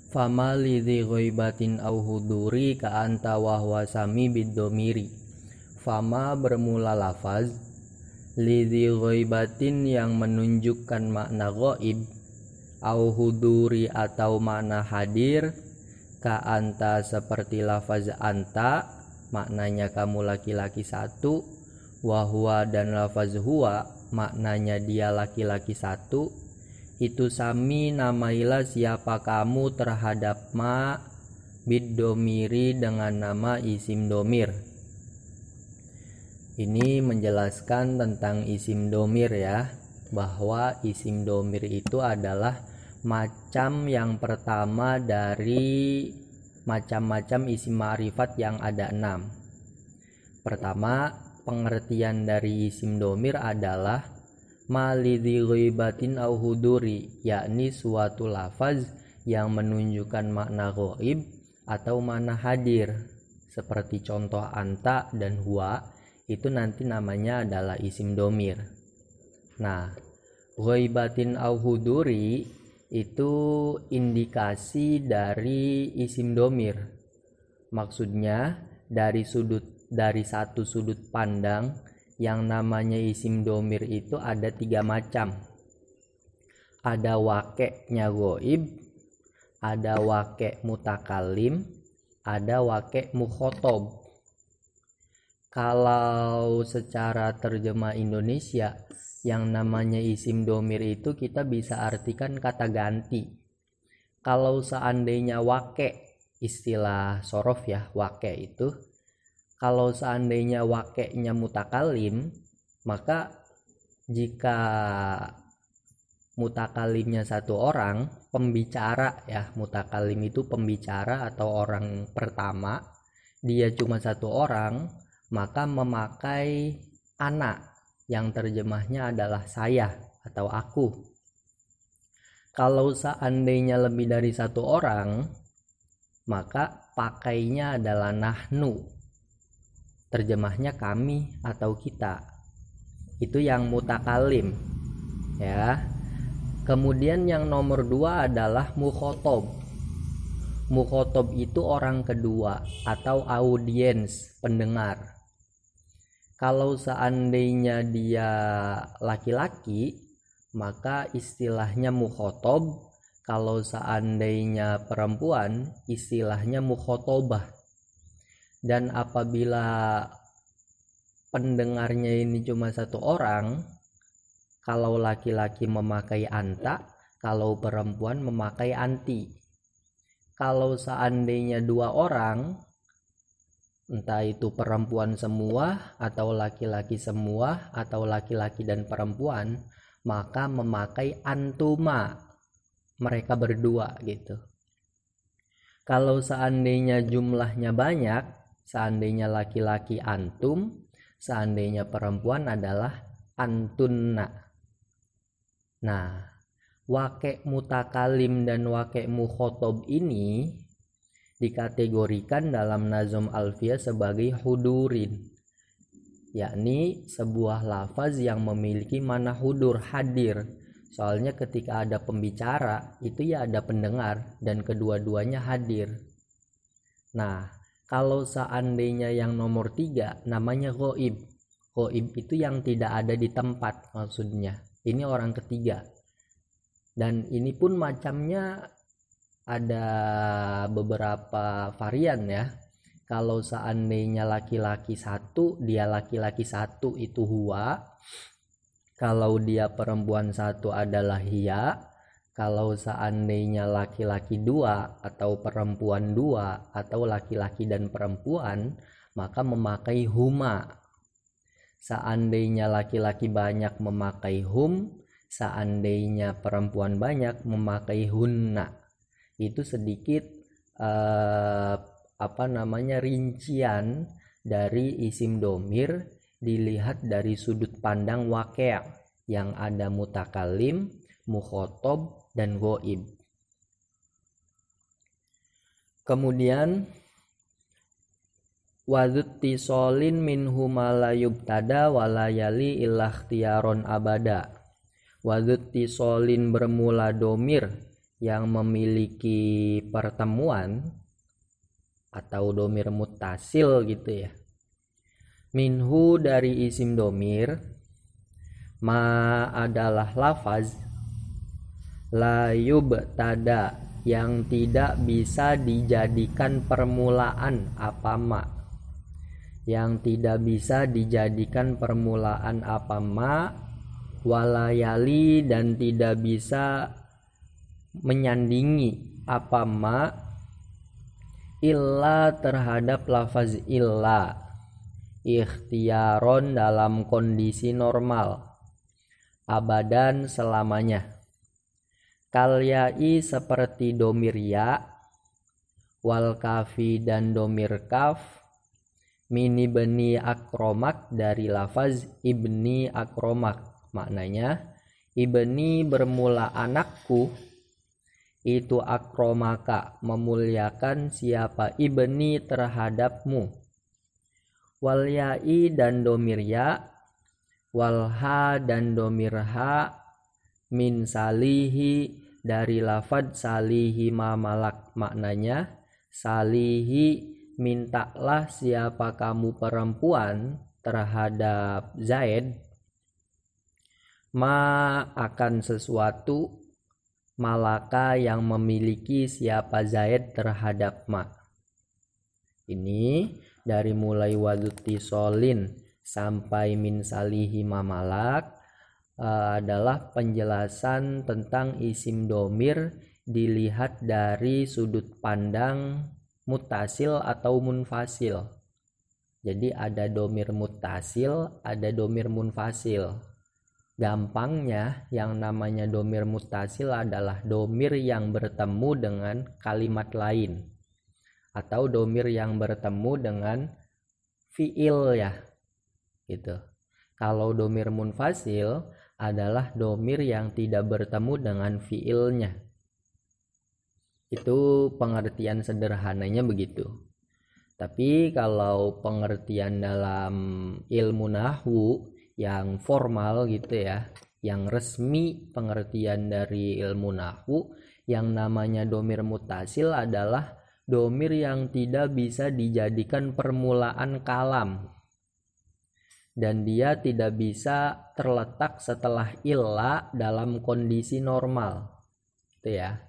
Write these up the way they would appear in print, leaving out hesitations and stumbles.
Fama lidhi ghaibatin au huduri ka anta wahwa sami bidomiri. Fama bermula lafaz lidhi ghaibatin yang menunjukkan makna ghaib, au huduri atau makna hadir, ka anta seperti lafaz anta maknanya kamu laki-laki satu, wahwa dan lafaz huwa maknanya dia laki-laki satu. Itu sami namailah siapa kamu terhadap ma bidomiri dengan nama isim domir. Ini menjelaskan tentang isim domir ya, bahwa isim domir itu adalah macam yang pertama dari macam-macam isim ma'rifat yang ada 6. Pertama, pengertian dari isim domir adalah malidhi ghaibatin au huduri, yakni suatu lafaz yang menunjukkan makna ghaib atau makna hadir. Seperti contoh anta dan huwa, itu nanti namanya adalah isim domir. Nah, ghaibatin au huduri itu indikasi dari isim domir. Maksudnya dari satu sudut pandang yang namanya isim domir itu ada 3 macam. Ada wakeknya ghaib, ada wakek mutakalim, ada wakek mukhotob. Kalau secara terjemah Indonesia, yang namanya isim domir itu kita bisa artikan kata ganti. Kalau seandainya wakek, istilah sorof ya, wakek itu, kalau seandainya wakeknya mutakalim, maka jika mutakalimnya satu orang, pembicara ya, mutakalim itu pembicara atau orang pertama, dia cuma satu orang, maka memakai ana yang terjemahnya adalah saya atau aku. Kalau seandainya lebih dari satu orang, maka pakainya adalah nahnu, terjemahnya kami atau kita. Itu yang mutakalim ya. Kemudian yang nomor 2 adalah mukhotob. Mukhotob itu orang kedua atau audiens, pendengar. Kalau seandainya dia laki-laki, maka istilahnya mukhotob. Kalau seandainya perempuan, istilahnya mukhotobah. Dan apabila pendengarnya ini cuma satu orang, kalau laki-laki memakai anta, kalau perempuan memakai anti. Kalau seandainya 2 orang, entah itu perempuan semua atau laki-laki semua atau laki-laki dan perempuan, maka memakai antuma, mereka berdua gitu. Kalau seandainya jumlahnya banyak, seandainya laki-laki antum, seandainya perempuan adalah antunna. Nah, wakek mutakalim dan wakek mukhotob ini dikategorikan dalam nazom alfiyah sebagai hudurin, yakni sebuah lafaz yang memiliki mana hudur, hadir. Soalnya ketika ada pembicara itu ya ada pendengar dan kedua-duanya hadir. Nah, kalau seandainya yang nomor 3 namanya ghaib. Ghaib itu yang tidak ada di tempat maksudnya. Ini orang ketiga. Dan ini pun macamnya ada beberapa varian ya. Kalau seandainya laki-laki satu, dia laki-laki satu itu huwa. Kalau dia perempuan satu adalah hiya. Kalau seandainya laki-laki 2 atau perempuan 2 atau laki-laki dan perempuan, maka memakai huma. Seandainya laki-laki banyak memakai hum, seandainya perempuan banyak memakai hunna. Itu sedikit rincian dari isim domir dilihat dari sudut pandang wakea yang ada mutakalim, mukhotob dan ghaib. Kemudian wadzutti solin minhuma la yubtada walayali ilah tiyaron abada. Wadzutti solin bermula domir yang memiliki pertemuan atau domir mutasil gitu ya. Minhu dari isim domir, ma adalah lafaz, la yubtada yang tidak bisa dijadikan permulaan apa ma, yang tidak bisa dijadikan permulaan apa ma, walayali dan tidak bisa menyandingi apa ma, illa terhadap lafaz illa, ikhtiaron dalam kondisi normal, abadan selamanya. Kalyai seperti domir ya, wal kafi dan domir kaf, mini beni akromak dari lafaz ibni akromak. Maknanya ibni bermula anakku, itu akromaka memuliakan siapa ibni terhadapmu. Wal ya'i dan domir ya, wal ha dan domir ha, min salihi dari lafad salihi mamalak. Maknanya salihi mintalah siapa kamu perempuan terhadap Zaid, ma akan sesuatu, malaka yang memiliki siapa Zaid terhadap ma. Ini dari mulai waduti solin sampai min salihi mamalak adalah penjelasan tentang isim domir dilihat dari sudut pandang mutasil atau munfasil. Jadi ada domir mutasil, ada domir munfasil. Gampangnya yang namanya domir mutasil adalah domir yang bertemu dengan kalimat lain, atau domir yang bertemu dengan fiil ya gitu. Kalau domir munfasil adalah domir yang tidak bertemu dengan fiilnya. Itu pengertian sederhananya begitu. Tapi kalau pengertian dalam ilmu nahwu yang formal gitu ya, yang resmi pengertian dari ilmu nahwu, yang namanya domir mutasil adalah domir yang tidak bisa dijadikan permulaan kalam, dan dia tidak bisa terletak setelah illa dalam kondisi normal gitu ya.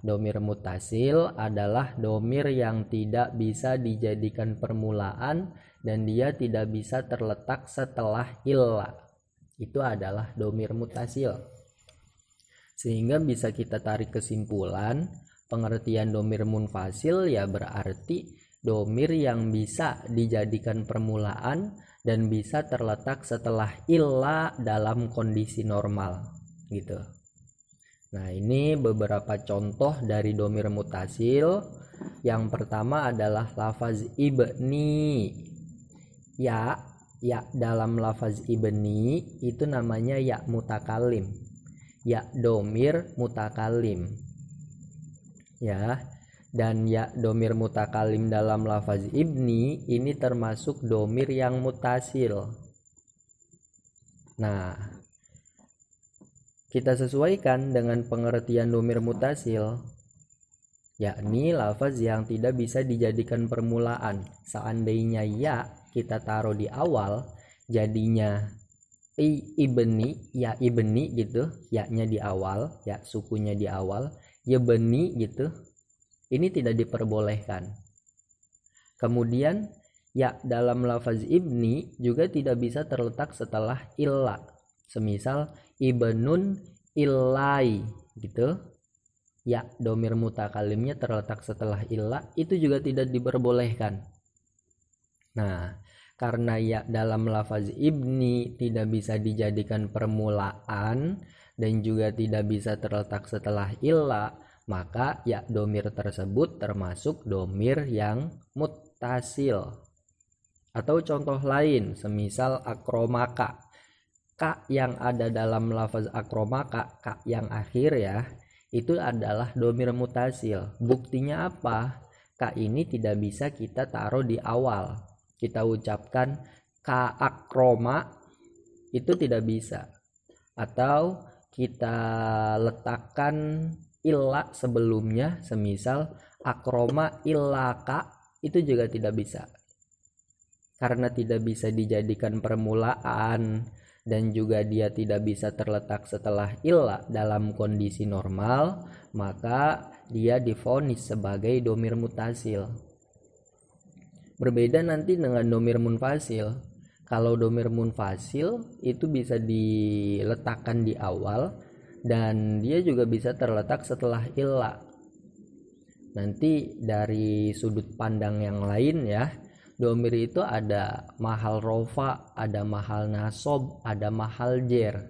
Domir mutasil adalah domir yang tidak bisa dijadikan permulaan dan dia tidak bisa terletak setelah illa. Itu adalah domir mutasil. Sehingga bisa kita tarik kesimpulan, pengertian domir munfasil ya berarti domir yang bisa dijadikan permulaan dan bisa terletak setelah illa dalam kondisi normal gitu. Nah, ini beberapa contoh dari domir mutasil. Yang pertama adalah lafaz ibni. Ya dalam lafaz ibni itu namanya ya mutakalim. Ya domir mutakalim. Ya. Dan ya domir mutakalim dalam lafaz ibni ini termasuk domir yang mutasil. Nah, kita sesuaikan dengan pengertian domir mutasil, yakni lafaz yang tidak bisa dijadikan permulaan. Seandainya ya kita taruh di awal, jadinya ibni, ya ibni gitu, ya-nya di awal, ya sukunya di awal, ya beni gitu. Ini tidak diperbolehkan. Kemudian ya dalam lafaz ibni juga tidak bisa terletak setelah illa. Semisal ibnun illai gitu. Ya domir mutakalimnya terletak setelah illa, itu juga tidak diperbolehkan. Nah, karena ya dalam lafaz ibni tidak bisa dijadikan permulaan dan juga tidak bisa terletak setelah illa, maka ya domir tersebut termasuk domir yang mutasil. Atau contoh lain, semisal akromaka, ka yang ada dalam lafaz akromaka, ka yang akhir ya, itu adalah domir mutasil. Buktinya apa? Ka ini tidak bisa kita taruh di awal. Kita ucapkan ka akroma, itu tidak bisa. Atau kita letakkan illa sebelumnya, semisal akroma illaka, itu juga tidak bisa. Karena tidak bisa dijadikan permulaan dan juga dia tidak bisa terletak setelah illa dalam kondisi normal, maka dia divonis sebagai domir mutasil. Berbeda nanti dengan domir munfasil. Kalau domir munfasil itu bisa diletakkan di awal dan dia juga bisa terletak setelah illa. Nanti dari sudut pandang yang lain ya, domir itu ada mahal rofa, ada mahal nasob, ada mahal jer.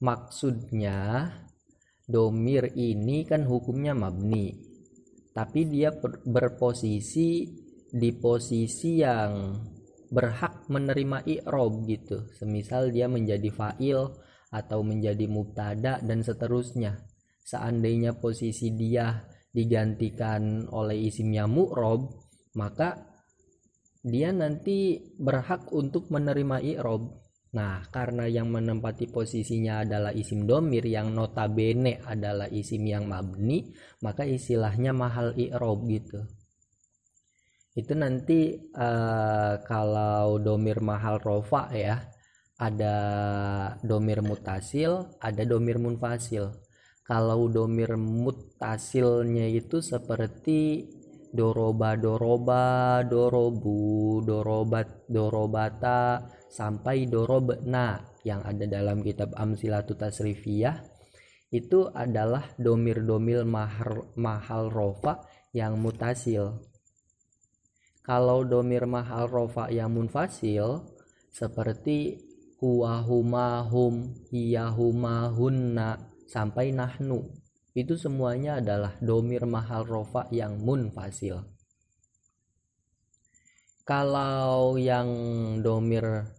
Maksudnya domir ini kan hukumnya mabni, tapi dia berposisi di posisi yang berhak menerima i'rob gitu. Semisal dia menjadi fa'il atau menjadi mubtada dan seterusnya. Seandainya posisi dia digantikan oleh isimnya mu'rob, maka dia nanti berhak untuk menerima i'rob. Nah, karena yang menempati posisinya adalah isim domir yang notabene adalah isim yang mabni, maka istilahnya mahal i'rob gitu. Itu nanti kalau domir mahal rofa ya, ada domir mutasil, ada domir munfasil. Kalau domir mutasilnya itu seperti doroba, dorobu, dorobat, dorobata, sampai dorobna yang ada dalam kitab Amsilatu Tasrifiyah, itu adalah domir-domir mahal rofa yang mutasil. Kalau domir mahal rofa yang munfasil seperti huwa, huma, hum, hiya, huma, hunna, sampai nahnu, itu semuanya adalah domir mahal rofa yang munfasil. Kalau yang domir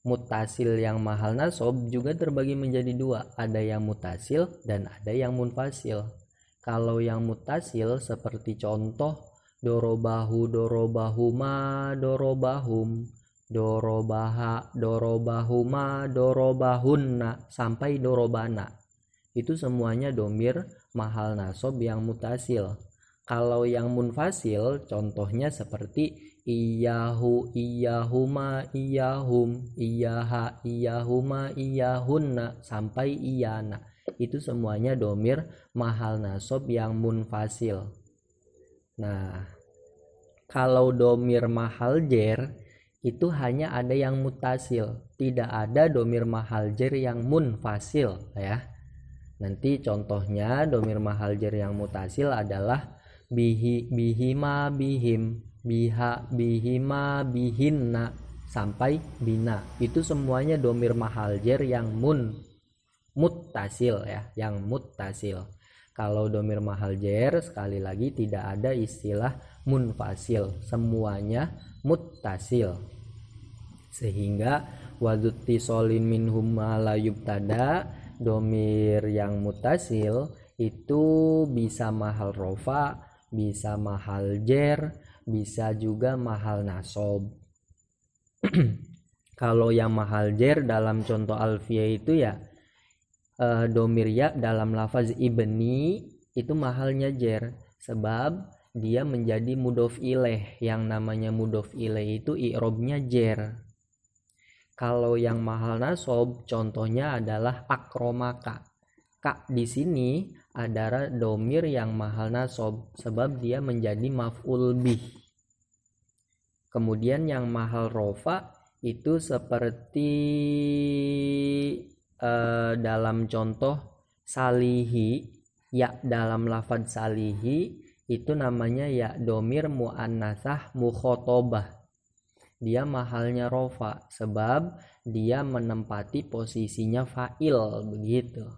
mutasil yang mahal nasob juga terbagi menjadi dua, ada yang mutasil dan ada yang munfasil. Kalau yang mutasil seperti contoh dorobahu, dorobahuma, dorobahum, dorobaha, dorobahuma, dorobahunna, sampai dorobana, itu semuanya domir mahal nasob yang mutasil. Kalau yang munfasil contohnya seperti iyahu, iyahuma, iyahum, iyaha, iyahuma, iyahunna, sampai iyana, itu semuanya domir mahal nasob yang munfasil. Nah, kalau domir mahal jer itu hanya ada yang mutasil, tidak ada domir mahal jer yang munfasil ya. Nanti contohnya domir mahal jer yang mutasil adalah bihi, bihima, bihim, biha, bihima, bihinna, sampai bina. Itu semuanya domir mahal jer yang muttasil ya, yang muttasil. Kalau domir mahal jer sekali lagi tidak ada istilah munfasil, semuanya muttasil. Sehingga wadzutti solin minhum la yubtada, domir yang mutasil itu bisa mahal rofa, bisa mahal jer, bisa juga mahal nasob. Kalau yang mahal jer dalam contoh alfiyah itu ya domir ya dalam lafaz ibni itu mahalnya jer, sebab dia menjadi mudhof ilaih. Yang namanya mudhof ilaih itu i'robnya jer. Kalau yang mahal nasob contohnya adalah akromaka. Kak di sini adalah domir yang mahal nasob sebab dia menjadi maf'ul bih. Kemudian yang mahal rofa itu seperti dalam contoh salihi, ya dalam lafaz salihi itu namanya ya domir muannasah mukhotobah. Dia mahalnya rofa sebab dia menempati posisinya fa'il begitu.